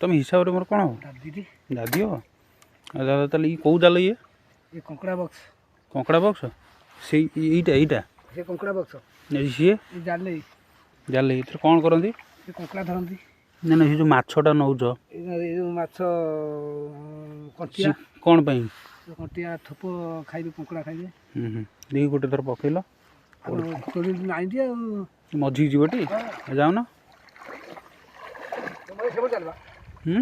तुम हिसाब से मोर कौन हो दादी हो दादा ताले ये कौ जाल ये कंकड़ा बक्स से यहीटा से कंकड़ा बक्स सी जाल जाल ये कौन करती कंकड़ा धरती ना ना जो माछटा नौ माछ कंटिया कौन पाई कंटिया थोप खाइबे कंकड़ा खाइबे देखिए गोटे थर पकईल मझी जीवटी जाऊन आउ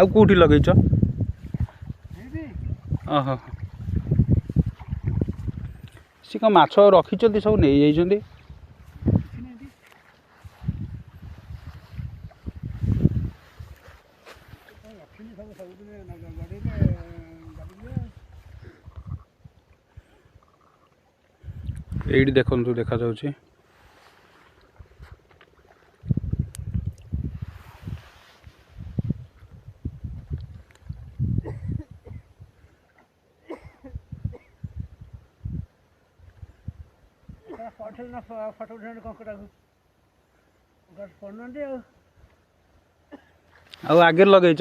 कौटी लगेच ओहो सी कौन माछ रखी सब नहीं जाइए ये देखु देखा जाऊँ फटो उठा कंकड़ा आगे लगे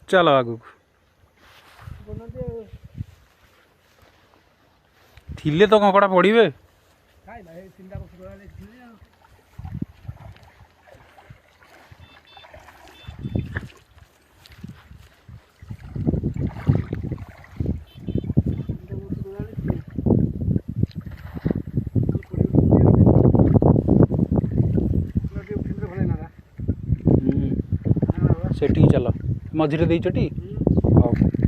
चलो आगु थिले तो कंकड़ा पड़े सेठी चल मझे दे चटी हाँ।